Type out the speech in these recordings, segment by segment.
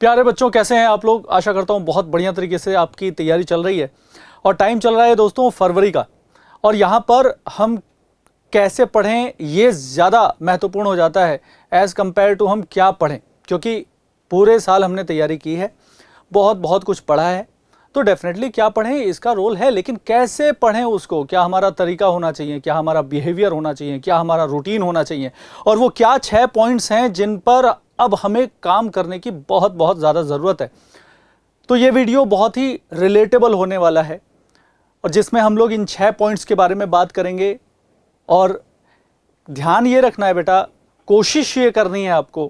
प्यारे बच्चों, कैसे हैं आप लोग। आशा करता हूं बहुत बढ़िया तरीके से आपकी तैयारी चल रही है और टाइम चल रहा है दोस्तों फरवरी का। और यहाँ पर हम कैसे पढ़ें ये ज़्यादा महत्वपूर्ण हो जाता है एज़ कंपेयर टू हम क्या पढ़ें, क्योंकि पूरे साल हमने तैयारी की है, बहुत कुछ पढ़ा है, तो डेफिनेटली क्या पढ़ें इसका रोल है। लेकिन कैसे पढ़ें उसको, क्या हमारा तरीका होना चाहिए, क्या हमारा बिहेवियर होना चाहिए, क्या हमारा रूटीन होना चाहिए, और वो क्या 6 पॉइंट्स हैं जिन पर अब हमें काम करने की बहुत ज़्यादा ज़रूरत है। तो ये वीडियो बहुत ही रिलेटेबल होने वाला है और जिसमें हम लोग इन 6 पॉइंट्स के बारे में बात करेंगे। और ध्यान ये रखना है बेटा, कोशिश ये करनी है आपको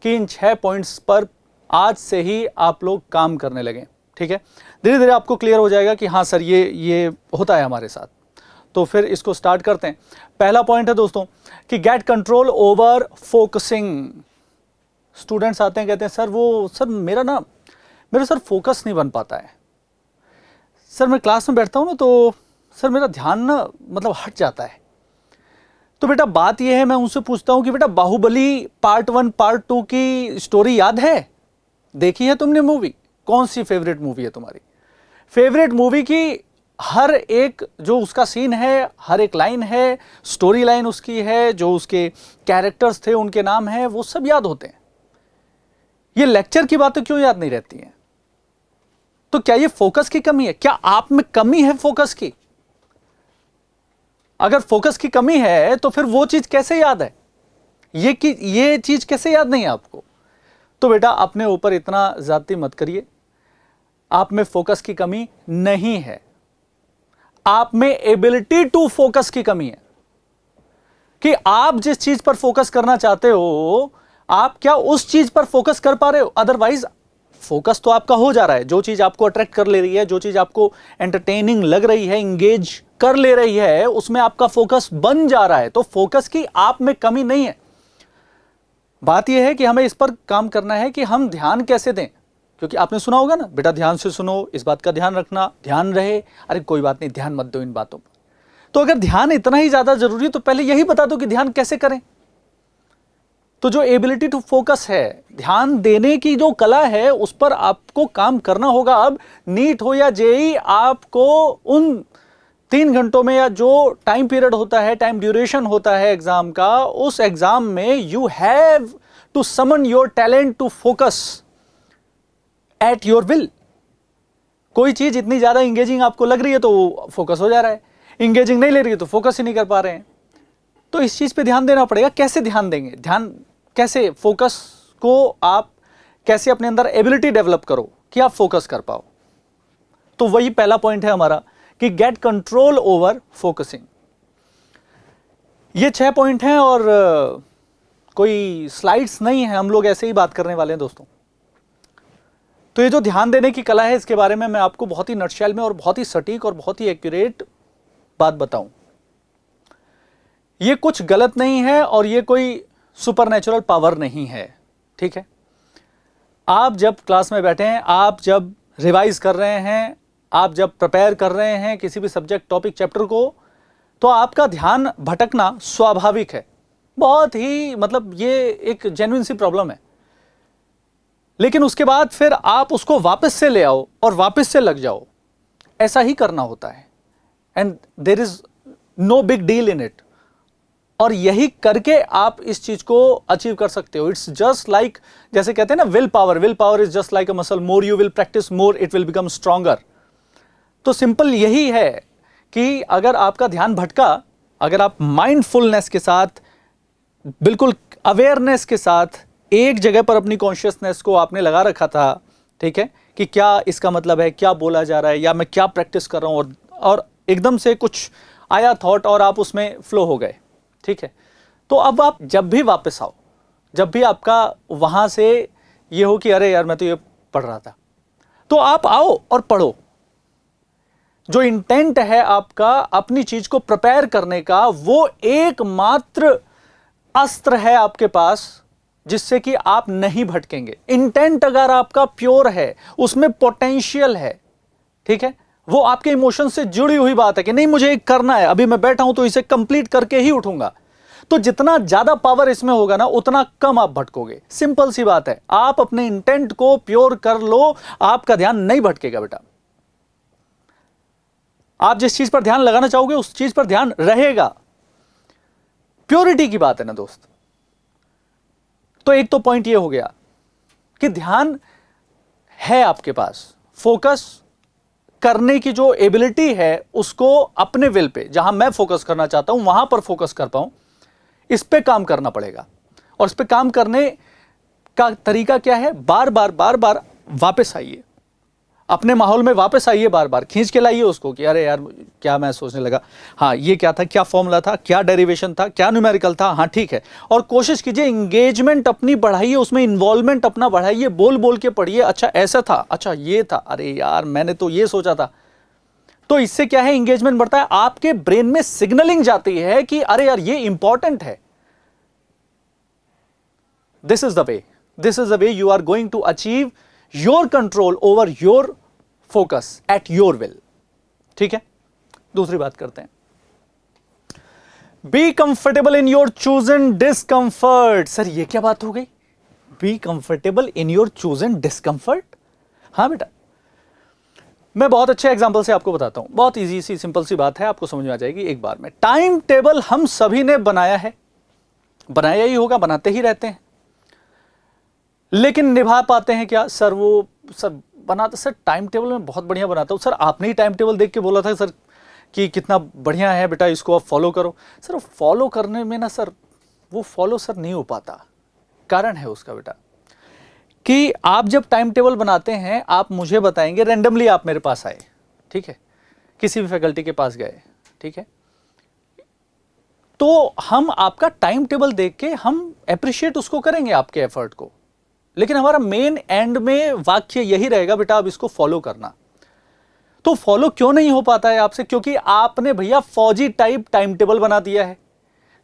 कि इन 6 पॉइंट्स पर आज से ही आप लोग काम करने लगें। ठीक है, धीरे धीरे आपको क्लियर हो जाएगा कि हाँ सर ये होता है हमारे साथ। तो फिर इसको स्टार्ट करते हैं। पहला पॉइंट है दोस्तों कि gate control over focusing. Students आते हैं, कहते हैं सर मेरा सर फोकस नहीं बन पाता है। सर मैं क्लास में बैठता हूँ ना तो सर मेरा ध्यान ना मतलब हट जाता है। तो बेटा बात यह है, मैं उनसे पूछता हूँ कि बेटा बाहुबली पार्ट 1 पार्ट 2 की स्टोरी याद है? देखी है तुमने मूवी? कौन सी फेवरेट मूवी है तुम्हारी? फेवरेट मूवी की हर एक जो उसका सीन है, हर एक लाइन है, स्टोरी लाइन उसकी है, जो उसके कैरेक्टर्स थे उनके नाम है, वो सब याद होते हैं। ये लेक्चर की बातें क्यों याद नहीं रहती हैं? तो क्या ये फोकस की कमी है? क्या आप में कमी है फोकस की? अगर फोकस की कमी है तो फिर वो चीज कैसे याद है? ये चीज कैसे याद नहीं है आपको? तो बेटा अपने ऊपर इतना ज्यादती मत करिए। आप में फोकस की कमी नहीं है, आप में एबिलिटी टू फोकस की कमी है कि आप जिस चीज पर फोकस करना चाहते हो, आप क्या उस चीज पर फोकस कर पा रहे हो? अदरवाइज फोकस तो आपका हो जा रहा है, जो चीज आपको अट्रैक्ट कर ले रही है, जो चीज आपको एंटरटेनिंग लग रही है, इंगेज कर ले रही है, उसमें आपका फोकस बन जा रहा है। तो फोकस की आप में कमी नहीं है। बात यह है कि हमें इस पर काम करना है कि हम ध्यान कैसे दें, क्योंकि आपने सुना होगा ना बेटा, ध्यान से सुनो, इस बात का ध्यान रखना, ध्यान रहे। अरे कोई बात नहीं, ध्यान मत दो इन बातों पर। तो अगर ध्यान इतना ही ज्यादा जरूरी है तो पहले यही बता दो कि ध्यान कैसे करें। तो जो एबिलिटी टू फोकस है, ध्यान देने की जो कला है, उस पर आपको काम करना होगा। अब नीट हो या जेईई, आपको उन 3 घंटों में या जो टाइम पीरियड होता है, टाइम ड्यूरेशन होता है एग्जाम का, उस एग्जाम में you have to summon your talent to focus at your will. कोई चीज इतनी ज्यादा इंगेजिंग आपको लग रही है तो फोकस हो जा रहा है, इंगेजिंग नहीं ले रही है तो फोकस ही नहीं कर पा रहे हैं। तो इस चीज पे ध्यान देना पड़ेगा। कैसे ध्यान देंगे? ध्यान कैसे, फोकस को आप कैसे अपने अंदर एबिलिटी डेवलप करो कि आप फोकस कर पाओ। तो वही पहला पॉइंट है हमारा कि गेट कंट्रोल ओवर फोकसिंग। ये 6 पॉइंट हैं और कोई स्लाइड्स नहीं है, हम लोग ऐसे ही बात करने वाले हैं दोस्तों। तो ये जो ध्यान देने की कला है, इसके बारे में मैं आपको बहुत ही नटशेल में और बहुत ही सटीक और बहुत ही एक्यूरेट बात बताऊं। ये कुछ गलत नहीं है और ये कोई सुपरनेचुरल पावर नहीं है। ठीक है, आप जब क्लास में बैठे हैं, आप जब रिवाइज कर रहे हैं, आप जब प्रिपेयर कर रहे हैं किसी भी सब्जेक्ट, टॉपिक, चैप्टर को, तो आपका ध्यान भटकना स्वाभाविक है। बहुत ही मतलब ये एक जेन्युइन सी प्रॉब्लम है। लेकिन उसके बाद फिर आप उसको वापस से ले आओ और वापस से लग जाओ। ऐसा ही करना होता है and there is no big deal in it. और यही करके आप इस चीज को अचीव कर सकते हो। इट्स जस्ट लाइक, जैसे कहते हैं ना, will power is just like a muscle, more you will practice more it will become stronger. तो सिंपल यही है कि अगर आपका ध्यान भटका, अगर आप माइंडफुलनेस के साथ, बिल्कुल अवेयरनेस के साथ एक जगह पर अपनी कॉन्शियसनेस को आपने लगा रखा था, ठीक है, कि क्या इसका मतलब है, क्या बोला जा रहा है, या मैं क्या प्रैक्टिस कर रहा हूं, और एकदम से कुछ आया थॉट और आप उसमें फ्लो हो गए। ठीक है, तो अब आप जब भी वापस आओ, जब भी आपका वहां से ये हो कि अरे यार मैं तो ये पढ़ रहा था, तो आप आओ और पढ़ो। जो इंटेंट है आपका अपनी चीज को प्रिपेयर करने का, वो एकमात्र अस्त्र है आपके पास जिससे कि आप नहीं भटकेंगे। इंटेंट अगर आपका प्योर है, उसमें पोटेंशियल है, ठीक है, वो आपके इमोशन से जुड़ी हुई बात है कि नहीं मुझे एक करना है, अभी मैं बैठा हूं तो इसे कंप्लीट करके ही उठूंगा, तो जितना ज्यादा पावर इसमें होगा ना, उतना कम आप भटकोगे। सिंपल सी बात है, आप अपने इंटेंट को प्योर कर लो, आपका ध्यान नहीं भटकेगा बेटा। आप जिस चीज पर ध्यान लगाना चाहोगे उस चीज पर ध्यान रहेगा। प्योरिटी की बात है ना दोस्त। तो एक तो पॉइंट ये हो गया कि ध्यान है आपके पास, फोकस करने की जो एबिलिटी है उसको अपने विल पे, जहां मैं फोकस करना चाहता हूं वहां पर फोकस कर पाऊं, इस पे काम करना पड़ेगा। और इस पे काम करने का तरीका क्या है? बार बार बार बार वापस आइए, अपने माहौल में वापस आइए, बार बार खींच के लाइए उसको कि अरे यार क्या मैं सोचने लगा, हाँ ये क्या था, क्या फॉर्मूला था, क्या डेरिवेशन था, क्या न्यूमेरिकल था, हाँ ठीक है। और कोशिश कीजिए एंगेजमेंट अपनी बढ़ाइए, उसमें इन्वॉल्वमेंट अपना बढ़ाइए, बोल बोल के पढ़िए, अच्छा ऐसा था, अच्छा ये था, अरे यार मैंने तो ये सोचा था। तो इससे क्या है, एंगेजमेंट बढ़ता है, आपके ब्रेन में सिग्नलिंग जाती है कि अरे यार ये इंपॉर्टेंट है। This is the way you are going to achieve your control over your focus at your will. ठीक है, दूसरी बात करते हैं। Be comfortable in your chosen discomfort. Sir ये क्या बात हो गई? Be comfortable in your chosen discomfort. हाँ बेटा, मैं बहुत अच्छे एग्जांपल से आपको बताता हूं, बहुत इजी सी सिंपल सी बात है, आपको समझ में आ जाएगी एक बार में। टाइम टेबल हम सभी ने बनाया है, बनाया ही होगा, बनाते ही रहते हैं, लेकिन निभा पाते हैं क्या? सर वो सर बनाते, सर टाइम टेबल में बहुत बढ़िया बनाता हूं सर, आपने ही टाइम टेबल देख के बोला था सर कि कितना बढ़िया है बेटा, इसको आप फॉलो करो। सर फॉलो करने में ना सर, वो फॉलो सर नहीं हो पाता। कारण है उसका बेटा कि आप जब टाइम टेबल बनाते हैं, आप मुझे बताएंगे, रैंडमली आप मेरे पास आए, ठीक है, किसी भी फैकल्टी के पास गए, ठीक है, तो हम आपका टाइम टेबल देख के हम अप्रिशिएट उसको करेंगे, आपके एफर्ट को, लेकिन हमारा मेन एंड में वाक्य यही रहेगा, बेटा अब इसको फॉलो करना। तो फॉलो क्यों नहीं हो पाता है आपसे? क्योंकि आपने भैया फौजी टाइप टाइम टेबल बना दिया है।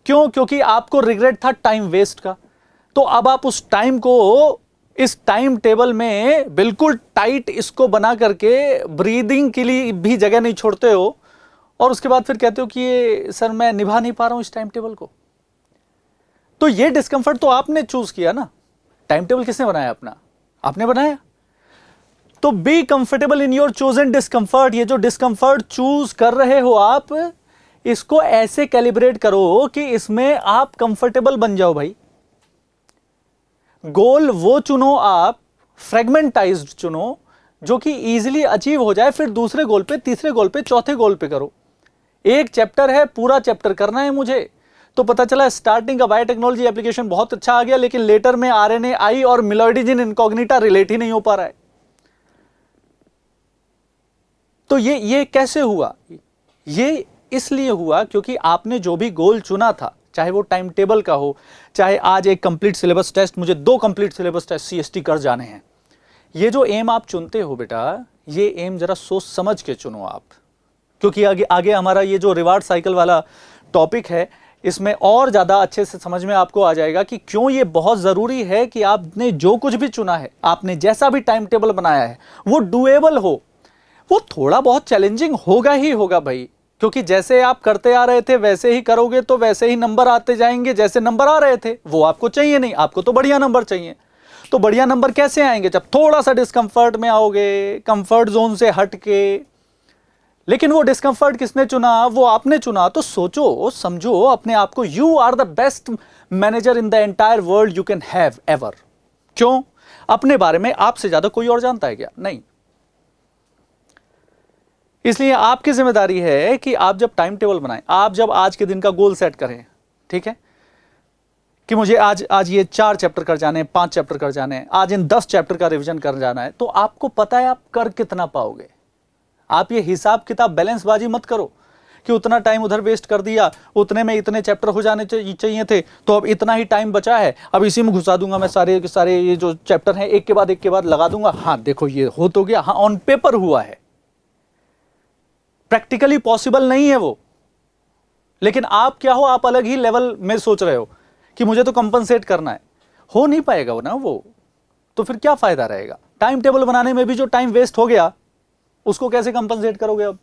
क्यों? क्योंकि आपको रिग्रेट था टाइम वेस्ट का। तो अब आप उस टाइम को इस टाइम टेबल में बिल्कुल टाइट इसको बना करके ब्रीदिंग के लिए भी जगह नहीं छोड़ते हो, और उसके बाद फिर कहते हो कि ये सर मैं निभा नहीं पा रहा हूं इस टाइम टेबल को। तो ये डिस्कंफर्ट तो आपने चूज किया ना, टाइम टेबल किसने बनाया? अपना, आपने बनाया। तो B comfortable in your chosen discomfort. ये जो डिस्कंफर्ट चूज कर रहे हो आप, इसको ऐसे कैलिब्रेट करो कि इसमें आप कंफर्टेबल बन जाओ भाई। गोल वो चुनो आप, फ्रेगमेंटाइज्ड चुनो, जो कि इजीली अचीव हो जाए, फिर दूसरे गोल पे, तीसरे गोल पे, चौथे गोल पे करो। एक चैप्टर है, पूरा चैप्टर करना है मुझे, तो पता चला स्टार्टिंग का बायोटेक्नोलॉजी एप्लीकेशन बहुत अच्छा आ गया, लेकिन लेटर में आरएनए आई और मिलोइडिजिन इनकॉग्निटा रिलेट ही नहीं हो पा रहा है। तो ये कैसे हुआ? ये इसलिए हुआ क्योंकि आपने जो भी गोल चुना था, चाहे वो टाइम टेबल का हो, चाहे आज एक कंप्लीट सिलेबस टेस्ट, मुझे 2 कंप्लीट सिलेबस टेस्ट सीएसटी कर जाने हैं, ये जो एम आप चुनते हो बेटा, ये एम जरा सोच समझ के चुनो आप, क्योंकि आगे हमारा ये जो रिवार्ड साइकिल वाला टॉपिक है, इसमें और ज्यादा अच्छे से समझ में आपको आ जाएगा कि क्यों ये बहुत जरूरी है कि आपने जो कुछ भी चुना है, आपने जैसा भी टाइम टेबल बनाया है, वो डुएबल हो। वो थोड़ा बहुत चैलेंजिंग होगा ही होगा भाई, क्योंकि जैसे आप करते आ रहे थे वैसे ही करोगे तो वैसे ही नंबर आते जाएंगे, जैसे नंबर आ रहे थे वो आपको चाहिए नहीं, आपको तो बढ़िया नंबर चाहिए। तो बढ़िया नंबर कैसे आएंगे? जब थोड़ा सा डिस्कंफर्ट में आओगे, कंफर्ट जोन से हट के। लेकिन वो डिस्कंफर्ट किसने चुना? वो आपने चुना। तो सोचो समझो अपने आप को, you are the best manager in the entire world you can have ever. क्यों? अपने बारे में आपसे ज्यादा कोई और जानता है क्या? नहीं। इसलिए आपकी जिम्मेदारी है कि आप जब टाइम टेबल बनाएं, आप जब आज के दिन का गोल सेट करें, ठीक है, कि मुझे आज ये 4 चैप्टर कर जाने हैं, 5 चैप्टर कर जाने हैं, आज इन 10 चैप्टर का रिवीजन कर जाना है, तो आपको पता है आप कर कितना पाओगे। आप ये हिसाब किताब बैलेंसबाजी मत करो कि उतना टाइम उधर वेस्ट कर दिया, उतने में इतने चैप्टर हो जाने चाहिए थे, तो अब इतना ही टाइम बचा है, अब इसी में घुसा दूंगा मैं सारे के सारे ये जो चैप्टर हैं, एक के बाद लगा दूंगा। हाँ देखो ये हो तो गया, हाँ ऑन पेपर हुआ है, प्रैक्टिकली पॉसिबल नहीं है वो। लेकिन आप क्या हो, आप अलग ही लेवल में सोच रहे हो कि मुझे तो कंपनसेट करना है, हो नहीं पाएगा वो ना वो, तो फिर क्या फायदा रहेगा? टाइम टेबल बनाने में भी जो टाइम वेस्ट हो गया, उसको कैसे कंपनसेट करोगे अब?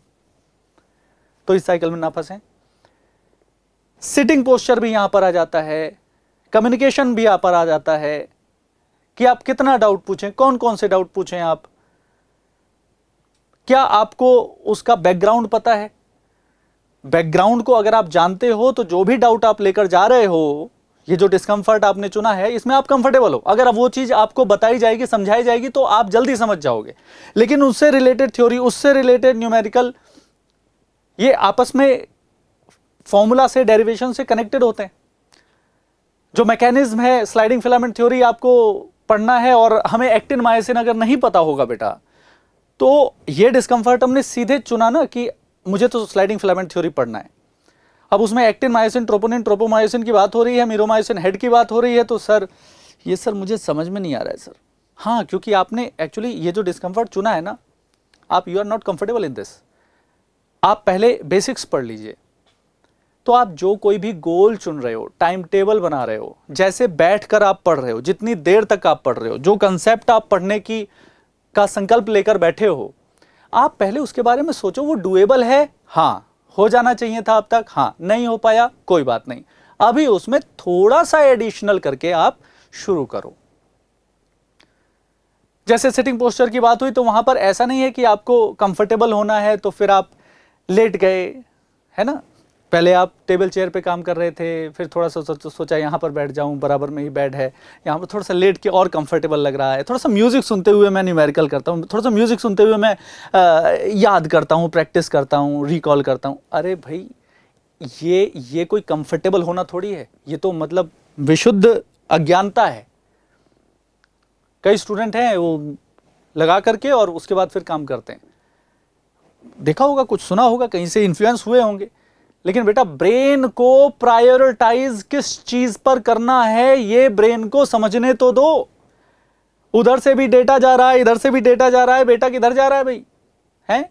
तो इस साइकिल में ना फंसे। सिटिंग पोस्चर भी यहां पर आ जाता है, कम्युनिकेशन भी यहां पर आ जाता है कि आप कितना डाउट पूछें, कौन कौन से डाउट पूछें आप, क्या आपको उसका बैकग्राउंड पता है। बैकग्राउंड को अगर आप जानते हो तो जो भी डाउट आप लेकर जा रहे हो, ये जो डिस्कंफर्ट आपने चुना है, इसमें आप कंफर्टेबल हो। अगर अब वो चीज आपको बताई जाएगी, समझाई जाएगी, तो आप जल्दी समझ जाओगे। लेकिन उससे रिलेटेड थ्योरी, उससे रिलेटेड न्यूमेरिकल, ये आपस में फॉर्मूला से, डेरिवेशन से कनेक्टेड होते हैं। जो मैकेनिज्म है, स्लाइडिंग फिलामेंट थ्योरी आपको पढ़ना है, और हमें एक्टिन मायोसिन अगर नहीं पता होगा बेटा, तो ये डिस्कंफर्ट हमने सीधे चुना ना कि मुझे तो स्लाइडिंग फिलामेंट थ्योरी पढ़ना है। अब उसमें एक्टिन मायोसिन, ट्रोपोनिन, ट्रोपोमायोसिन की बात हो रही है, मीरोमायोसिन हेड की बात हो रही है, तो सर ये सर मुझे समझ में नहीं आ रहा है सर। हाँ, क्योंकि आपने एक्चुअली ये जो डिस्कंफर्ट चुना है ना, आप you are not comfortable in this. आप पहले बेसिक्स पढ़ लीजिए। तो आप जो कोई भी गोल चुन रहे हो, टाइम टेबल बना रहे हो, जैसे बैठकर आप पढ़ रहे हो, जितनी देर तक आप पढ़ रहे हो, जो कंसेप्ट आप पढ़ने की का संकल्प लेकर बैठे हो, आप पहले उसके बारे में सोचो, वो डुएबल है? हाँ, हो जाना चाहिए था अब तक, हाँ, नहीं हो पाया, कोई बात नहीं, अभी उसमें थोड़ा सा एडिशनल करके आप शुरू करो। जैसे सिटिंग पोस्चर की बात हुई, तो वहां पर ऐसा नहीं है कि आपको कंफर्टेबल होना है तो फिर आप लेट गए, है ना। पहले आप टेबल चेयर पे काम कर रहे थे, फिर थोड़ा सा सोचा यहाँ पर बैठ जाऊँ, बराबर में ही बेड है, यहाँ पर थोड़ा सा लेट के और कंफर्टेबल लग रहा है, थोड़ा सा म्यूजिक सुनते हुए मैं न्यूमेरिकल करता हूँ, थोड़ा सा म्यूजिक सुनते हुए मैं याद करता हूँ, प्रैक्टिस करता हूँ, रिकॉल करता हूँ। अरे भाई, ये कोई कंफर्टेबल होना थोड़ी है, ये तो मतलब विशुद्ध अज्ञानता है। कई स्टूडेंट हैं वो लगा करके और उसके बाद फिर काम करते हैं। देखा होगा, कुछ सुना होगा, कहीं से इन्फ्लुएंस हुए होंगे। लेकिन बेटा, ब्रेन को प्रायोरिटाइज किस चीज पर करना है, ये ब्रेन को समझने तो दो। उधर से भी डेटा जा रहा है, इधर से भी डेटा जा रहा है, बेटा किधर जा रहा है भाई, है।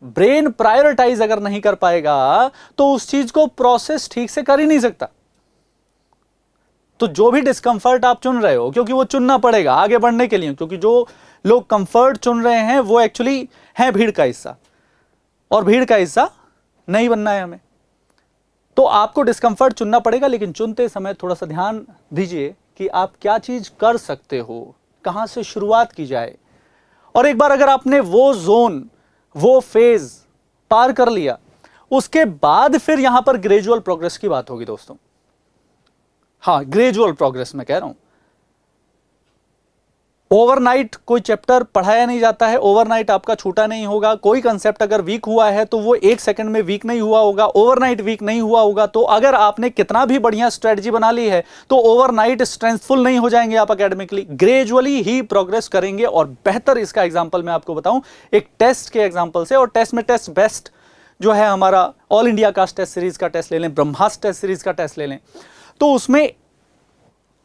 ब्रेन प्रायोरिटाइज अगर नहीं कर पाएगा तो उस चीज को प्रोसेस ठीक से कर ही नहीं सकता। तो जो भी डिस्कंफर्ट आप चुन रहे हो, क्योंकि वो चुनना पड़ेगा आगे बढ़ने के लिए, क्योंकि जो लोग कंफर्ट चुन रहे हैं वो एक्चुअली हैं भीड़ का हिस्सा, और भीड़ का हिस्सा नहीं बनना है हमें। तो आपको डिस्कंफर्ट चुनना पड़ेगा, लेकिन चुनते समय थोड़ा सा ध्यान दीजिए कि आप क्या चीज कर सकते हो, कहां से शुरुआत की जाए। और एक बार अगर आपने वो जोन, वो फेज पार कर लिया, उसके बाद फिर यहां पर ग्रेजुअल प्रोग्रेस की बात होगी दोस्तों। हाँ, ग्रेजुअल प्रोग्रेस मैं कह रहा हूं। ओवरनाइट कोई चैप्टर पढ़ाया नहीं जाता है, ओवरनाइट आपका छूटा नहीं होगा। कोई कंसेप्ट अगर वीक हुआ है तो वो एक सेकंड में वीक नहीं हुआ होगा, ओवरनाइट वीक नहीं हुआ होगा। तो अगर आपने कितना भी बढ़िया स्ट्रेटजी बना ली है तो ओवरनाइट स्ट्रेंथफुल नहीं हो जाएंगे आप एकेडमिकली, ग्रेजुअली ही प्रोग्रेस करेंगे। और बेहतर इसका एग्जाम्पल मैं आपको बताऊं एक टेस्ट के एग्जाम्पल से, और टेस्ट में टेस्ट बेस्ट जो है हमारा ऑल इंडिया का टेस्ट सीरीज का टेस्ट ले लें, ब्रह्मास्त्र टेस्ट सीरीज का टेस्ट ले लें, तो उसमें,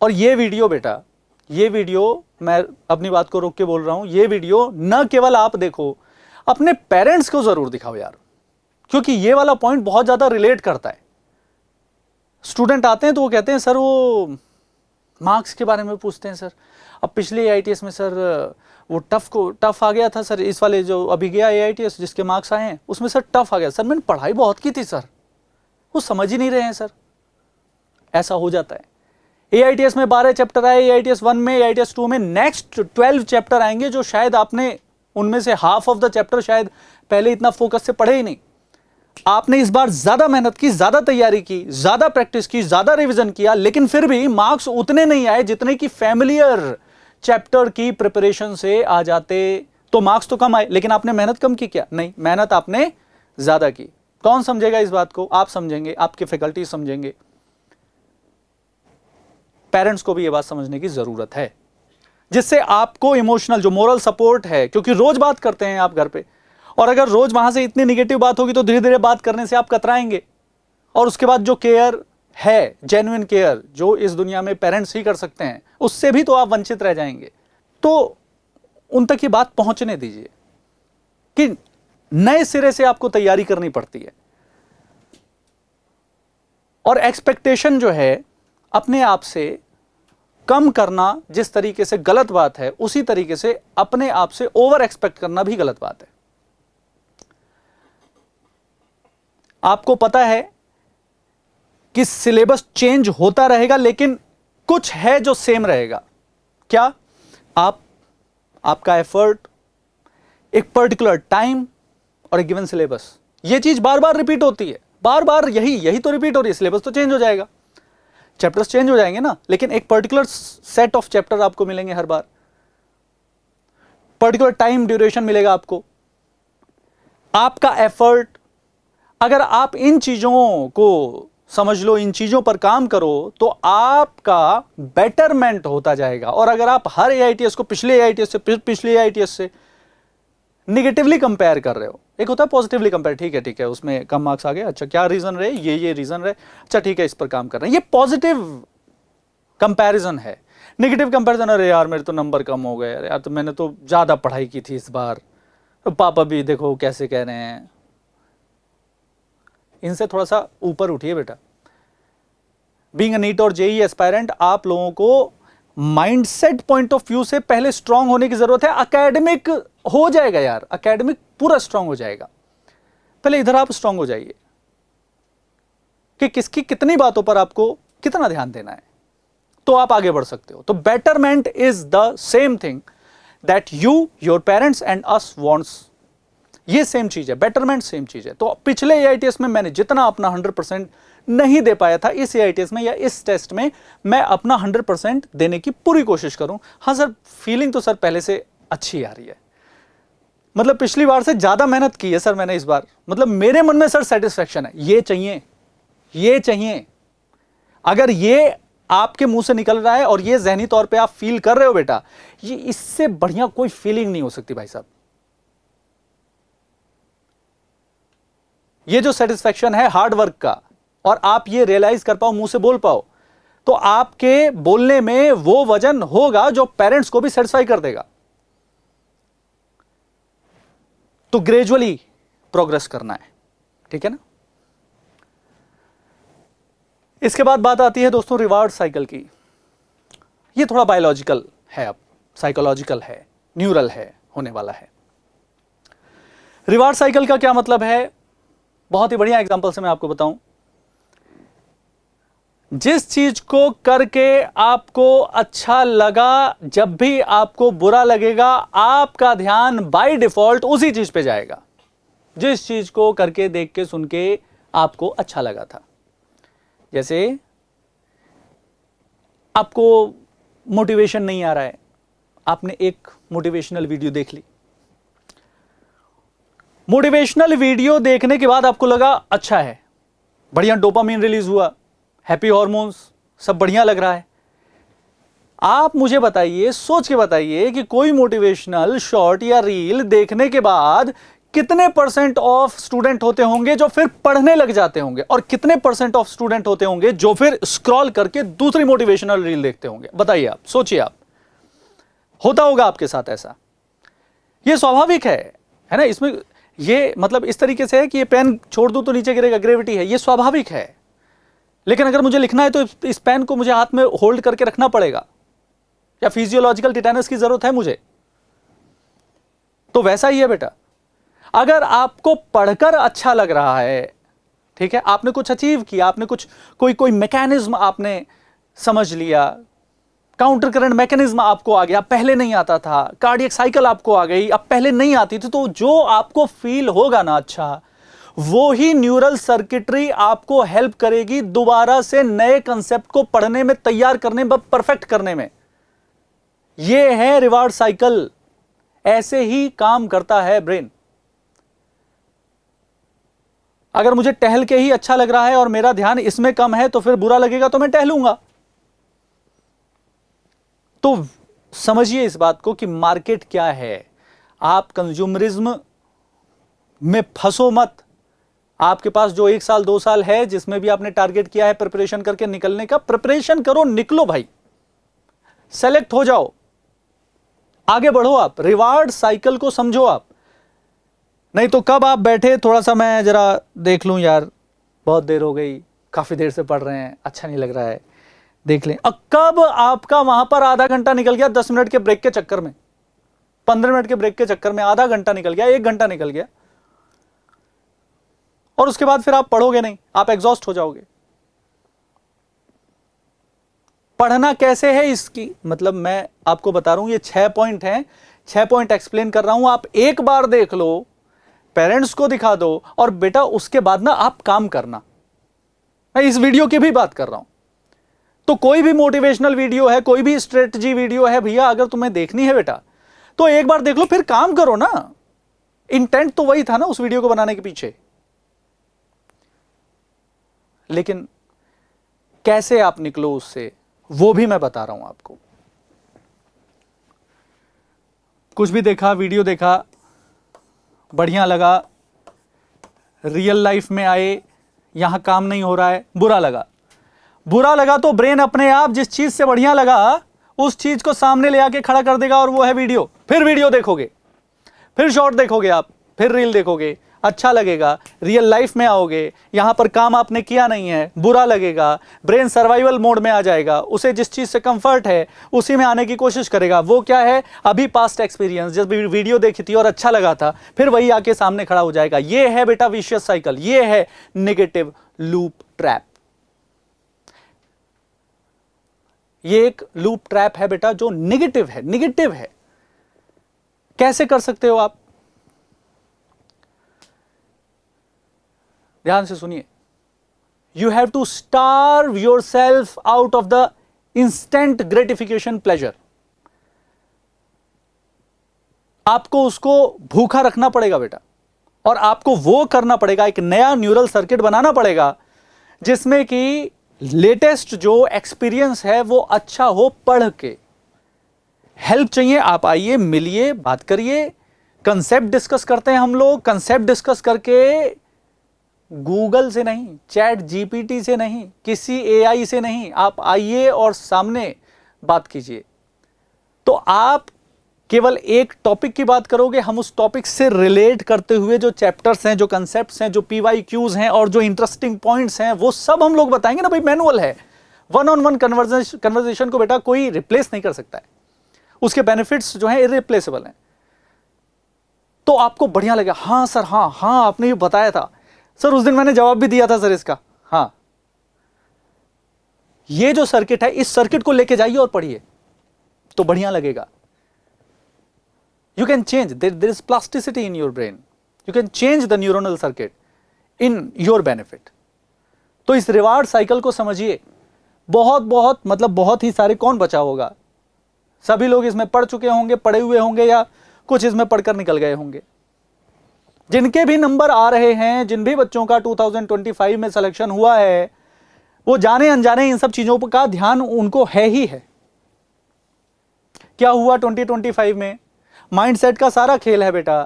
और ये वीडियो बेटा, ये वीडियो मैं अपनी बात को रोक के बोल रहा हूं, ये वीडियो न केवल आप देखो, अपने पेरेंट्स को जरूर दिखाओ यार, क्योंकि ये वाला पॉइंट बहुत ज्यादा रिलेट करता है। स्टूडेंट आते हैं तो वो कहते हैं सर वो मार्क्स के बारे में पूछते हैं सर, अब पिछले AITS में सर वो टफ आ गया था सर, इस वाले जो अभी गया AITS जिसके मार्क्स आए हैं उसमें सर टफ आ गया सर, मैंने पढ़ाई बहुत की थी सर, वो समझ ही नहीं रहे हैं सर। ऐसा हो जाता है। AITS में 12 चैप्टर आए, AITS 1 में, AITS 2 में नेक्स्ट 12 चैप्टर आएंगे जो शायद आपने उनमें से हाफ ऑफ द चैप्टर शायद पहले इतना फोकस से पढ़े ही नहीं। आपने इस बार ज्यादा मेहनत की, ज्यादा तैयारी की, ज्यादा प्रैक्टिस की, ज्यादा रिवीजन किया, लेकिन फिर भी मार्क्स उतने नहीं आए जितने की फैमिलियर चैप्टर की प्रिपरेशन से आ जाते। तो मार्क्स तो कम आए, लेकिन आपने मेहनत कम की क्या? नहीं, मेहनत आपने ज्यादा की। कौन समझेगा इस बात को? आप समझेंगे, आपके फैकल्टी समझेंगे। पेरेंट्स को भी यह बात समझने की जरूरत है, जिससे आपको इमोशनल जो मोरल सपोर्ट है, क्योंकि रोज बात करते हैं आप घर पे, और अगर रोज वहां से इतनी निगेटिव बात होगी तो धीरे धीरे बात करने से आप कतराएंगे। और उसके बाद जो केयर है, जेन्युइन केयर, जो इस दुनिया में पेरेंट्स ही कर सकते हैं, उससे भी तो आप वंचित रह जाएंगे। तो उन तक ये बात पहुंचने दीजिए कि नए सिरे से आपको तैयारी करनी पड़ती है, और एक्सपेक्टेशन जो है अपने आप से कम करना जिस तरीके से गलत बात है, उसी तरीके से अपने आप से ओवर एक्सपेक्ट करना भी गलत बात है। आपको पता है कि सिलेबस चेंज होता रहेगा, लेकिन कुछ है जो सेम रहेगा। क्या? आपका एफर्ट, एक पर्टिकुलर टाइम और एक गिवन सिलेबस। ये चीज बार बार रिपीट होती है, बार बार यही तो रिपीट हो रही है। सिलेबस तो चेंज हो जाएगा, चैप्टर्स चेंज हो जाएंगे ना, लेकिन एक पर्टिकुलर सेट ऑफ चैप्टर आपको मिलेंगे हर बार, पर्टिकुलर टाइम ड्यूरेशन मिलेगा आपको, आपका एफर्ट। अगर आप इन चीजों को समझ लो, इन चीजों पर काम करो, तो आपका बेटरमेंट होता जाएगा। और अगर आप हर एआईटीएस को पिछले एआईटीएस से, पिछले एआईटीएस से निगेटिवली कंपेयर कर रहे हो, एक होता है पॉजिटिवली कंपेयर, ठीक है उसमें कम मार्क्स आ गए, अच्छा क्या रीजन रहे, ये रीजन रहे, अच्छा ठीक है इस पर काम कर रहे हैं, ये पॉजिटिव कंपैरिजन है। नेगेटिव कंपैरिजन, अरे यार मेरे तो नंबर कम हो गए, यार तो मैंने तो ज्यादा पढ़ाई की थी इस बार, तो पापा भी देखो कैसे कह रहे हैं। इनसे थोड़ा सा ऊपर उठिए बेटा। बीइंग अ नीट और जेईई एस्पायरेंट, आप लोगों को माइंडसेट पॉइंट ऑफ व्यू से पहले स्ट्रांग होने की जरूरत है। एकेडमिक हो जाएगा यार, एकेडमिक पूरा स्ट्रांग हो जाएगा, पहले इधर आप स्ट्रांग हो जाइए कि किसकी कितनी बातों पर आपको कितना ध्यान देना है, तो आप आगे बढ़ सकते हो। तो betterment is the same thing that you, your parents and us wants. ये सेम चीज है, बेटरमेंट सेम चीज है। तो पिछले एआईटीएस में मैंने जितना अपना 100% नहीं दे पाया था, इस एआईटीएस में या इस टेस्ट में मैं अपना 100% देने की पूरी कोशिश करूं। हाँ सर, फीलिंग तो सर पहले से अच्छी आ रही है, मतलब पिछली बार से ज्यादा मेहनत की है सर मैंने इस बार, मतलब मेरे मन में सर सेटिस्फेक्शन है। ये चाहिए, ये चाहिए। अगर ये आपके मुंह से निकल रहा है और ये जहनी तौर पे आप फील कर रहे हो बेटा, ये इससे बढ़िया कोई फीलिंग नहीं हो सकती भाई साहब। ये जो सेटिस्फेक्शन है हार्ड वर्क का, और आप ये रियलाइज कर पाओ, मुंह से बोल पाओ, तो आपके बोलने में वो वजन होगा जो पेरेंट्स को भी सेटिस्फाई कर देगा। तो ग्रेजुअली प्रोग्रेस करना है, ठीक है ना। इसके बाद बात आती है दोस्तों रिवार्ड साइकिल की। ये थोड़ा बायोलॉजिकल है, अब साइकोलॉजिकल है, न्यूरल है, होने वाला है। रिवार्ड साइकिल का क्या मतलब है? बहुत ही बढ़िया एग्जांपल से मैं आपको बताऊं। जिस चीज को करके आपको अच्छा लगा, जब भी आपको बुरा लगेगा, आपका ध्यान बाय डिफॉल्ट उसी चीज पे जाएगा जिस चीज को करके, देख के, सुन के आपको अच्छा लगा था। जैसे आपको मोटिवेशन नहीं आ रहा है, आपने एक मोटिवेशनल वीडियो देख ली, मोटिवेशनल वीडियो देखने के बाद आपको लगा अच्छा है, बढ़िया डोपामिन रिलीज हुआ, हैप्पी हार्मोन्स, सब बढ़िया लग रहा है। आप मुझे बताइए, सोच के बताइए कि कोई मोटिवेशनल शॉर्ट या रील देखने के बाद कितने % ऑफ स्टूडेंट होते होंगे जो फिर पढ़ने लग जाते होंगे, और कितने % ऑफ स्टूडेंट होते होंगे जो फिर स्क्रॉल करके दूसरी मोटिवेशनल रील देखते होंगे? बताइए आप, सोचिए आप। होता होगा आपके साथ ऐसा, ये स्वाभाविक है ना। इसमें ये मतलब इस तरीके से है कि ये पेन छोड़ दूं तो नीचे गिरेगा, ग्रेविटी है, ये स्वाभाविक है। लेकिन अगर मुझे लिखना है तो इस पेन को मुझे हाथ में होल्ड करके रखना पड़ेगा, या फिजियोलॉजिकल टिटेनस की जरूरत है मुझे। तो वैसा ही है बेटा, अगर आपको पढ़कर अच्छा लग रहा है, ठीक है, आपने कुछ अचीव किया, आपने कुछ कोई मैकेनिज्म आपने समझ लिया, काउंटर करंट मैकेनिज्म आपको आ गया, पहले नहीं आता था, कार्डियक साइकिल आपको आ गई, अब पहले नहीं आती थी, तो जो आपको फील होगा ना अच्छा, वो ही न्यूरल सर्किटरी आपको हेल्प करेगी दोबारा से नए कंसेप्ट को पढ़ने में, तैयार करने में, परफेक्ट करने में। यह है रिवार्ड साइकिल, ऐसे ही काम करता है ब्रेन। अगर मुझे टहल के ही अच्छा लग रहा है और मेरा ध्यान इसमें कम है, तो फिर बुरा लगेगा तो मैं टहलूंगा। तो समझिए इस बात को कि मार्केट क्या है। आप कंज्यूमरिज्म में फंसो मत। आपके पास जो 1 साल 2 साल है, जिसमें भी आपने टारगेट किया है प्रिपरेशन करके निकलने का, प्रिपरेशन करो, निकलो भाई, सेलेक्ट हो जाओ, आगे बढ़ो। आप रिवार्ड साइकिल को समझो आप। नहीं तो कब आप बैठे, थोड़ा सा मैं जरा देख लूं यार, बहुत देर हो गई, काफी देर से पढ़ रहे हैं, अच्छा नहीं लग रहा है, देख लें। अब कब आपका वहां पर आधा घंटा निकल गया 10 मिनट के ब्रेक के चक्कर में, 15 मिनट के ब्रेक के चक्कर में आधा घंटा निकल गया, 1 घंटा निकल गया, और उसके बाद फिर आप पढ़ोगे नहीं, आप एग्जॉस्ट हो जाओगे। पढ़ना कैसे है इसकी मतलब मैं आपको बता रहा हूं, ये 6 पॉइंट हैं, 6 पॉइंट एक्सप्लेन कर रहा हूं, आप एक बार देख लो, पेरेंट्स को दिखा दो और बेटा उसके बाद ना आप काम करना। मैं इस वीडियो की भी बात कर रहा हूं। तो कोई भी मोटिवेशनल वीडियो है, कोई भी स्ट्रेटजी वीडियो है भैया, अगर तुम्हें देखनी है बेटा तो एक बार देख लो, फिर काम करो ना। इंटेंट तो वही था ना उस वीडियो को बनाने के पीछे। लेकिन कैसे आप निकलो उससे, वो भी मैं बता रहा हूं आपको। कुछ भी देखा, वीडियो देखा, बढ़िया लगा, रियल लाइफ में आए, यहां काम नहीं हो रहा है, बुरा लगा। बुरा लगा तो ब्रेन अपने आप जिस चीज से बढ़िया लगा उस चीज को सामने ले आके खड़ा कर देगा, और वो है वीडियो। फिर वीडियो देखोगे, फिर शॉर्ट देखोगे आप, फिर रील देखोगे, अच्छा लगेगा, रियल लाइफ में आओगे, यहां पर काम आपने किया नहीं है, बुरा लगेगा, ब्रेन सर्वाइवल मोड में आ जाएगा, उसे जिस चीज से कंफर्ट है उसी में आने की कोशिश करेगा। वो क्या है, अभी पास्ट एक्सपीरियंस, जब वीडियो देखी थी और अच्छा लगा था, फिर वही आके सामने खड़ा हो जाएगा। ये है बेटा विशियस साइकिल, ये है नेगेटिव लूप ट्रैप। ये एक लूप ट्रैप है बेटा जो नेगेटिव है, नेगेटिव है। कैसे कर सकते हो आप, ध्यान से सुनिए। You have to starve yourself out of the instant gratification pleasure. आपको उसको भूखा रखना पड़ेगा बेटा, और आपको वो करना पड़ेगा, एक नया न्यूरल सर्किट बनाना पड़ेगा जिसमें कि लेटेस्ट जो एक्सपीरियंस है वो अच्छा हो पढ़ के। हेल्प चाहिए, आप आइए, मिलिए, बात करिए, कंसेप्ट डिस्कस करते हैं हम लोग। कंसेप्ट डिस्कस करके गूगल से नहीं, चैट जीपीटी से नहीं, किसी एआई से नहीं, आप आइए और सामने बात कीजिए। तो आप केवल एक टॉपिक की बात करोगे, हम उस टॉपिक से रिलेट करते हुए जो चैप्टर्स हैं, जो कंसेप्ट्स हैं, जो पीवाईक्यूज हैं और जो इंटरेस्टिंग पॉइंट्स हैं वो सब हम लोग बताएंगे ना भाई। मैनुअल है, वन ऑन वन कन्वर्सेशन को बेटा कोई रिप्लेस नहीं कर सकता है, उसके बेनिफिट्स जो हैं इरिप्लेसेबल हैं। तो आपको बढ़िया लगेगा, हाँ सर, हाँ हाँ आपने ये बताया था सर, उस दिन मैंने जवाब भी दिया था सर इसका। हाँ, ये जो सर्किट है, इस सर्किट को लेके जाइए और पढ़िए तो बढ़िया लगेगा। You can change, there is plasticity in your brain, you can change the neuronal circuit in your benefit। तो इस रिवार्ड साइकिल को समझिए। बहुत बहुत मतलब बहुत ही सारे, कौन बचा होगा, सभी लोग इसमें पढ़ चुके होंगे, पढ़े हुए होंगे, या कुछ इसमें पढ़कर निकल गए होंगे। जिनके भी नंबर आ रहे हैं, जिन भी बच्चों का 2025 में सिलेक्शन हुआ है, वो जाने अनजाने इन सब चीजों का ध्यान उनको है ही है। क्या हुआ 2025 में, माइंडसेट का सारा खेल है बेटा।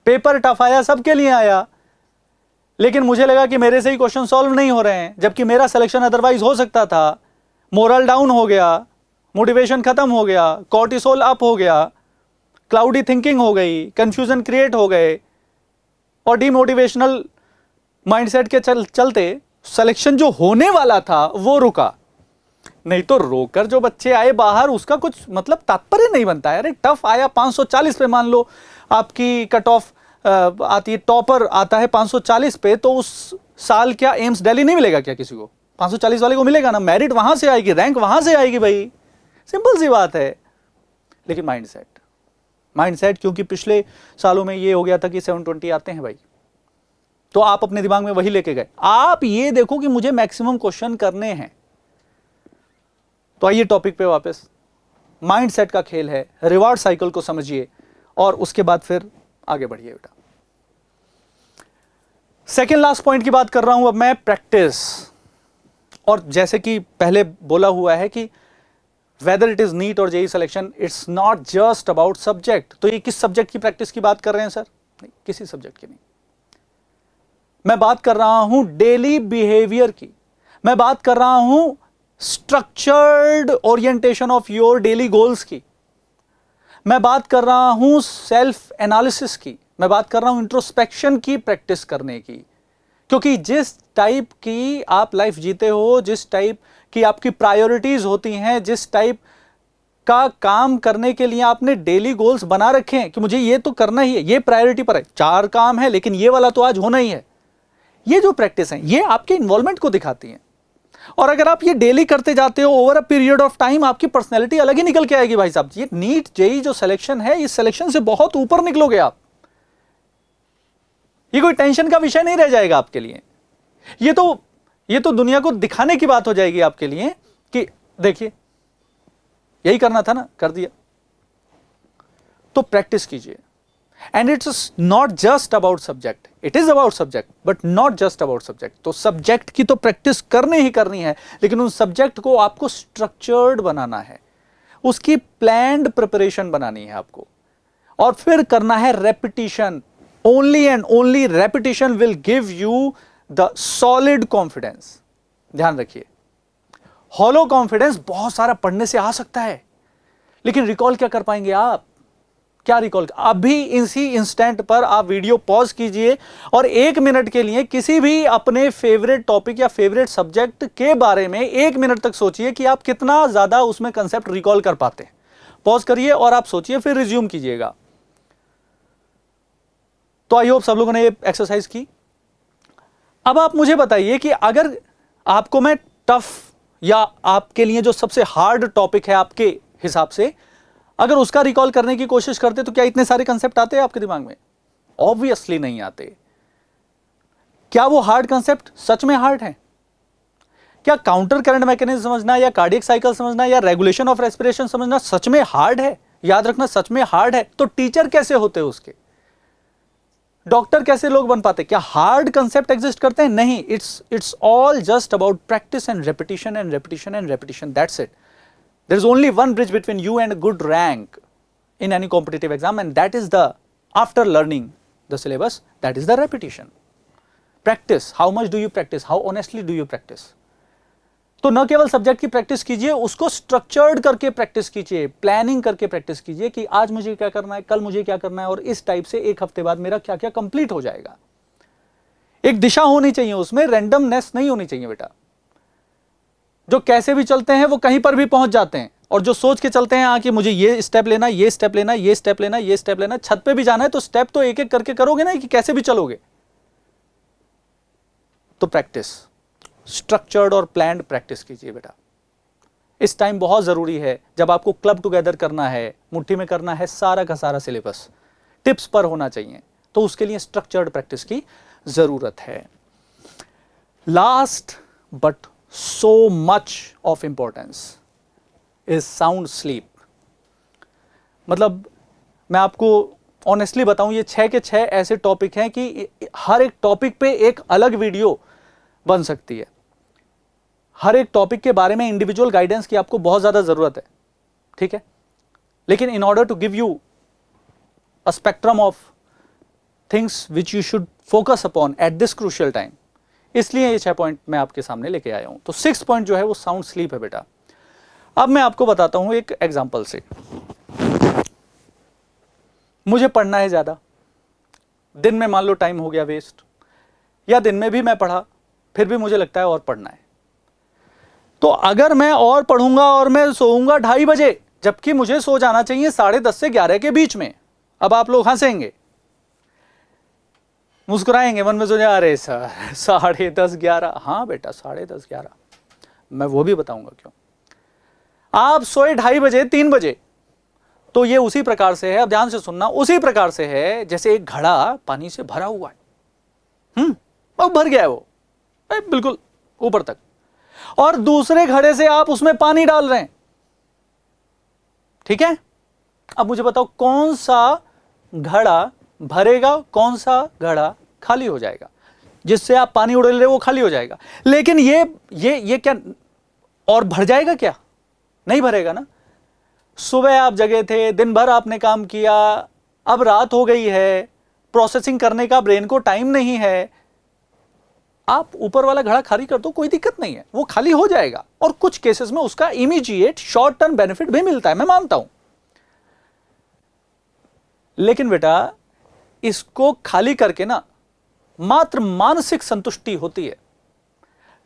पेपर टफ आया, सबके लिए आया, लेकिन मुझे लगा कि मेरे से ही क्वेश्चन सॉल्व नहीं हो रहे हैं, जबकि मेरा सिलेक्शन अदरवाइज हो सकता था। मोरल डाउन हो गया, मोटिवेशन खत्म हो गया, कॉर्टिसोल अप हो गया, क्लाउडी थिंकिंग हो गई, कंफ्यूजन क्रिएट हो गए, और डीमोटिवेशनल माइंडसेट के चलते सिलेक्शन जो होने वाला था वो रुका। नहीं तो रोकर जो बच्चे आए बाहर, उसका कुछ मतलब तात्पर्य नहीं बनता है। अरे टफ आया 540 पे, मान लो आपकी कट ऑफ आती है, टॉपर आता है 540 पे, तो उस साल क्या एम्स दिल्ली नहीं मिलेगा क्या किसी को? 540 वाले को मिलेगा ना, मेरिट वहां से आएगी, रैंक वहां से आएगी भाई, सिंपल सी बात है। लेकिन माइंडसेट क्योंकि पिछले सालों में ये हो गया था कि 720 आते हैं भाई, तो आप अपने दिमाग में वही लेके गए। आप ये देखो कि मुझे मैक्सिमम क्वेश्चन करने हैं। तो आइए टॉपिक पे वापस, माइंडसेट का खेल है, रिवार्ड साइकिल को समझिए और उसके बाद फिर आगे बढ़िए बेटा। सेकेंड लास्ट पॉइंट की बात कर रहा हूं अब मैं, प्रैक्टिस। और जैसे कि पहले बोला हुआ है कि वेदर इट इज नीट और JEE selection, it's not just about subject. तो ये किस सब्जेक्ट की प्रैक्टिस की बात कर रहे हैं सर? नहीं, किसी सब्जेक्ट की नहीं, मैं बात कर रहा हूं डेली बिहेवियर की, मैं बात कर रहा हूं structured orientation of your daily goals की, मैं बात कर रहा हूं सेल्फ एनालिसिस की, मैं बात कर रहा हूं इंट्रोस्पेक्शन की प्रैक्टिस करने की। क्योंकि जिस टाइप की आप लाइफ जीते हो, जिस टाइप की आपकी प्रायोरिटीज होती हैं, जिस टाइप का काम करने के लिए आपने डेली गोल्स बना रखे हैं कि मुझे ये तो करना ही है, ये प्रायोरिटी पर है, 4 काम है लेकिन ये वाला तो आज होना ही है, ये जो प्रैक्टिस है ये आपके इन्वॉल्वमेंट को दिखाती हैं। और अगर आप ये डेली करते जाते हो over a period of time, आपकी पर्सनैलिटी अलग ही निकल के आएगी भाई साहब। ये नीट जेई जो सिलेक्शन है, इस सिलेक्शन से बहुत ऊपर निकलोगे आप। ये कोई टेंशन का विषय नहीं रह जाएगा आपके लिए। ये तो दुनिया को दिखाने की बात हो जाएगी आपके लिए कि देखिए यही करना था ना, कर दिया। तो प्रैक्टिस कीजिए। And it's not just about subject, it is about subject but not just about subject. तो सब्जेक्ट की तो प्रैक्टिस करनी ही करनी है, लेकिन उन सब्जेक्ट को आपको स्ट्रक्चर्ड बनाना है, उसकी प्लान्ड प्रिपरेशन बनानी है आपको, और फिर करना है repetition. Only and only repetition will give you the solid confidence. ध्यान रखिए, हॉलो कॉन्फिडेंस बहुत सारा पढ़ने से आ सकता है, लेकिन रिकॉल क्या कर पाएंगे आप? क्या रिकॉल? अभी इसी इंस्टेंट पर आप वीडियो पॉज कीजिए और 1 मिनट के लिए किसी भी अपने फेवरेट टॉपिक या फेवरेट सब्जेक्ट के बारे में 1 मिनट तक सोचिए कि आप कितना ज्यादा उसमें कंसेप्ट रिकॉल कर पाते हैं। पॉज करिए और आप सोचिए, फिर रिज्यूम कीजिएगा। तो आई होप सब लोगों ने ये एक्सरसाइज की। अब आप मुझे बताइए कि अगर आपको मैं टफ या आपके लिए जो सबसे हार्ड टॉपिक है आपके हिसाब से, अगर उसका रिकॉल करने की कोशिश करते तो क्या इतने सारे कंसेप्ट आते हैं आपके दिमाग में? ऑब्वियसली नहीं आते। क्या वो हार्ड कंसेप्ट सच में हार्ड है? क्या काउंटर करंट मैकेनिज्म समझना या कार्डियक साइकिल समझना या रेगुलेशन ऑफ रेस्पिरेशन समझना सच में हार्ड है? याद रखना, सच में हार्ड है। तो टीचर कैसे होते हैं उसके? डॉक्टर कैसे लोग बन पाते? क्या हार्ड कंसेप्ट एग्जिस्ट करते हैं? नहीं। It's all just about practice and repetition and repetition and repetition, that's it. There is only one bridge between you and a good rank in any competitive exam, and that is after learning the syllabus, that is the repetition. Practice. How much do you practice? How honestly do you practice? तो न केवल subject की practice कीजिए, उसको structured करके practice कीजिए, planning करके practice कीजिए कि आज मुझे क्या करना है, कल मुझे क्या करना है, और इस टाइप से 1 हफ्ते बाद मेरा क्या क्या कंप्लीट हो जाएगा। एक दिशा होनी चाहिए, उसमें रैंडमनेस नहीं होनी चाहिए बेटा। जो कैसे भी चलते हैं वो कहीं पर भी पहुंच जाते हैं, और जो सोच के चलते हैं कि मुझे ये स्टेप लेना, ये स्टेप लेना, ये स्टेप लेना, ये स्टेप लेना, छत पे भी जाना है तो स्टेप तो एक एक करके करोगे ना, कि कैसे भी चलोगे। तो प्रैक्टिस, स्ट्रक्चर्ड और प्लान्ड प्रैक्टिस कीजिए बेटा। इस टाइम बहुत जरूरी है, जब आपको क्लब टुगेदर करना है, मुट्ठी में करना है सारा का सारा सिलेबस, टिप्स पर होना चाहिए, तो उसके लिए स्ट्रक्चर्ड प्रैक्टिस की जरूरत है। Last but so much of importance is sound sleep। मतलब मैं आपको ऑनेस्टली बताऊं, ये 6 के 6 ऐसे टॉपिक हैं कि हर एक टॉपिक पे एक अलग वीडियो बन सकती है। हर एक टॉपिक के बारे में इंडिविजुअल गाइडेंस की आपको बहुत ज्यादा जरूरत है, ठीक है। लेकिन in order to give you a spectrum of things which you should focus upon at this crucial time, इसलिए ये 6 पॉइंट मैं आपके सामने लेके आया हूं। तो 6 पॉइंट जो है वो साउंड स्लीप है बेटा। अब मैं आपको बताता हूं एक एग्जांपल से। मुझे पढ़ना है ज्यादा, दिन में मान लो टाइम हो गया वेस्ट, या दिन में भी मैं पढ़ा फिर भी मुझे लगता है और पढ़ना है। तो अगर मैं और पढ़ूंगा और मैं सोऊंगा 2:30 बजे, जबकि मुझे सो जाना चाहिए 10:30 से 11 के बीच में। अब आप लोग हंसेंगे, मुस्कुराएंगे, मन में सोचे अरे सर 10:30 11। हाँ बेटा 10:30 11, मैं वो भी बताऊंगा क्यों। आप सोए 2:30 बजे 3 बजे, तो ये उसी प्रकार से है, अब ध्यान से सुनना, उसी प्रकार से है जैसे एक घड़ा पानी से भरा हुआ है। अब भर गया है वो बिल्कुल ऊपर तक, और दूसरे घड़े से आप उसमें पानी डाल रहे हैं, ठीक है। अब मुझे बताओ कौन सा घड़ा भरेगा, कौन सा घड़ा खाली हो जाएगा? जिससे आप पानी उड़ेल रहे हो वो खाली हो जाएगा, लेकिन ये क्या और भर जाएगा? क्या नहीं भरेगा ना। सुबह आप जगे थे, दिन भर आपने काम किया, अब रात हो गई है, प्रोसेसिंग करने का ब्रेन को टाइम नहीं है, आप ऊपर वाला घड़ा खाली कर दो, कोई दिक्कत नहीं है, वो खाली हो जाएगा। और कुछ केसेस में उसका इमीडिएट शॉर्ट टर्म बेनिफिट भी मिलता है, मैं मानता हूं। लेकिन बेटा इसको खाली करके ना मात्र मानसिक संतुष्टि होती है।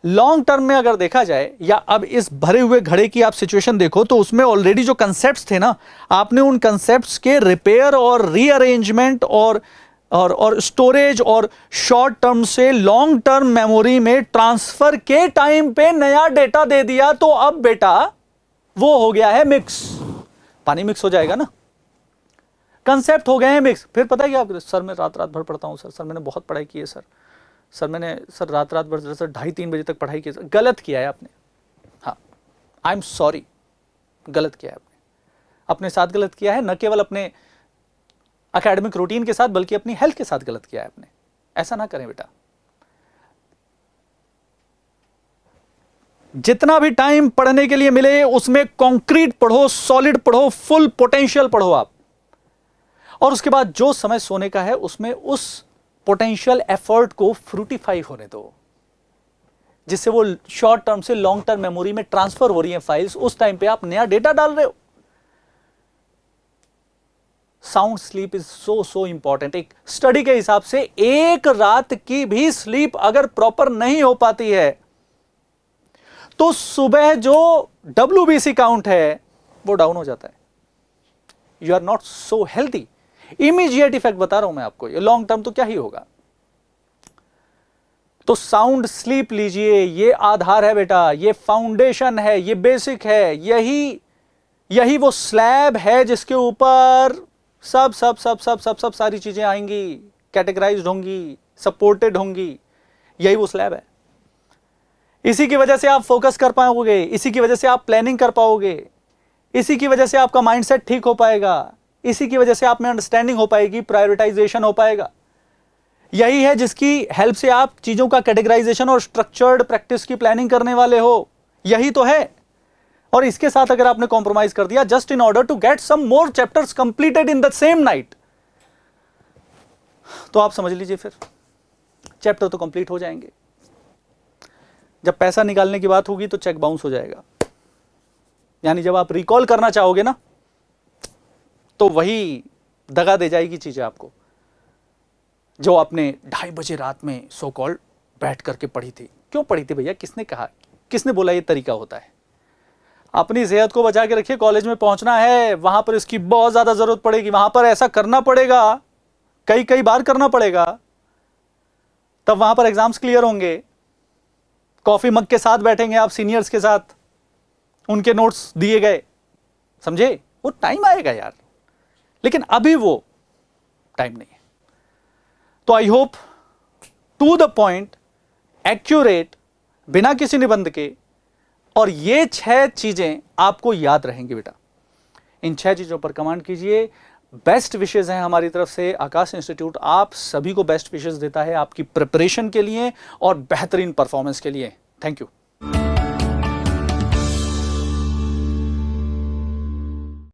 लॉन्ग टर्म में अगर देखा जाए, या अब इस भरे हुए घड़े की आप सिचुएशन देखो, तो उसमें ऑलरेडी जो कंसेप्ट्स थे ना, आपने उन कंसेप्ट्स के रिपेयर और रीअरेंजमेंट और और स्टोरेज और शॉर्ट टर्म से लॉन्ग टर्म मेमोरी में ट्रांसफर के टाइम पे नया डेटा दे दिया, तो अब बेटा वो हो गया है मिक्स, पानी मिक्स हो जाएगा ना, कंसेप्ट हो गए हैं मिक्स। फिर पता है क्या, सर मैं रात रात भर पढ़ता हूं सर मैंने बहुत पढ़ाई की है सर मैंने रात रात भर सर 2:30-3 बजे तक पढ़ाई की है। गलत किया है आपने, हाँ आई एम सॉरी, गलत किया है आपने, अपने साथ गलत किया है, न केवल अपने एकेडमिक रूटीन के साथ बल्कि अपनी हेल्थ के साथ गलत किया है आपने। ऐसा ना करें बेटा, जितना भी टाइम पढ़ने के लिए मिले उसमें कंक्रीट पढ़ो, सॉलिड पढ़ो, फुल पोटेंशियल पढ़ो आप, और उसके बाद जो समय सोने का है उसमें उस पोटेंशियल एफर्ट को फ्रूटिफाई होने दो, जिससे वो शॉर्ट टर्म से लॉन्ग टर्म मेमोरी में ट्रांसफर हो रही है फाइल्स। उस टाइम पे आप नया डेटा डाल रहे हो। Sound sleep is so important. एक स्टडी के हिसाब से एक रात की भी स्लीप अगर प्रॉपर नहीं हो पाती है तो सुबह जो WBC काउंट है वो डाउन हो जाता है। You are not so healthy. Immediate effect बता रहा हूं मैं आपको, ये लॉन्ग टर्म तो क्या ही होगा। तो साउंड स्लीप लीजिए, ये आधार है बेटा, ये फाउंडेशन है, ये बेसिक है, यही वो स्लैब है जिसके ऊपर सब सब सब सब सब सब सारी चीजें आएंगी, कैटेगराइज्ड होंगी, सपोर्टेड होंगी। यही वो स्लैब है। इसी की वजह से आप फोकस कर पाओगे, इसी की वजह से आप प्लानिंग कर पाओगे, इसी की वजह से आपका माइंडसेट ठीक हो पाएगा, इसी की वजह से आप में अंडरस्टैंडिंग हो पाएगी, प्रायोरिटाइजेशन हो पाएगा। यही है जिसकी हेल्प से आप चीजों का कैटेगराइजेशन और स्ट्रक्चर्ड प्रैक्टिस की प्लानिंग करने वाले हो। यही तो है। और इसके साथ अगर आपने कॉम्प्रोमाइज कर दिया just in order to get some more chapters completed in the same night, तो आप समझ लीजिए फिर चैप्टर तो कंप्लीट हो जाएंगे, जब पैसा निकालने की बात होगी तो चेक बाउंस हो जाएगा। यानी जब आप रिकॉल करना चाहोगे ना तो वही दगा दे जाएगी चीजें आपको, जो आपने 2:30 बजे रात में सो कॉल्ड बैठ करके पढ़ी थी। क्यों पढ़ी थी भैया? किसने कहा, किसने बोला ये तरीका होता है? अपनी सेहत को बचा के रखिए। कॉलेज में पहुंचना है, वहां पर इसकी बहुत ज्यादा जरूरत पड़ेगी, वहां पर ऐसा करना पड़ेगा, कई बार करना पड़ेगा, तब वहां पर एग्जाम्स क्लियर होंगे। कॉफी मग के साथ बैठेंगे आप सीनियर्स के साथ, उनके नोट्स दिए गए, समझे? वो टाइम आएगा यार, लेकिन अभी वो टाइम नहीं है। तो I hope to the point, accurate, बिना किसी निबंध के, और ये 6 चीजें आपको याद रहेंगी बेटा। इन 6 चीजों पर कमांड कीजिए। बेस्ट विशेष हैं हमारी तरफ से। आकाश इंस्टीट्यूट आप सभी को बेस्ट विशेष देता है आपकी प्रिपरेशन के लिए और बेहतरीन परफॉर्मेंस के लिए। Thank you.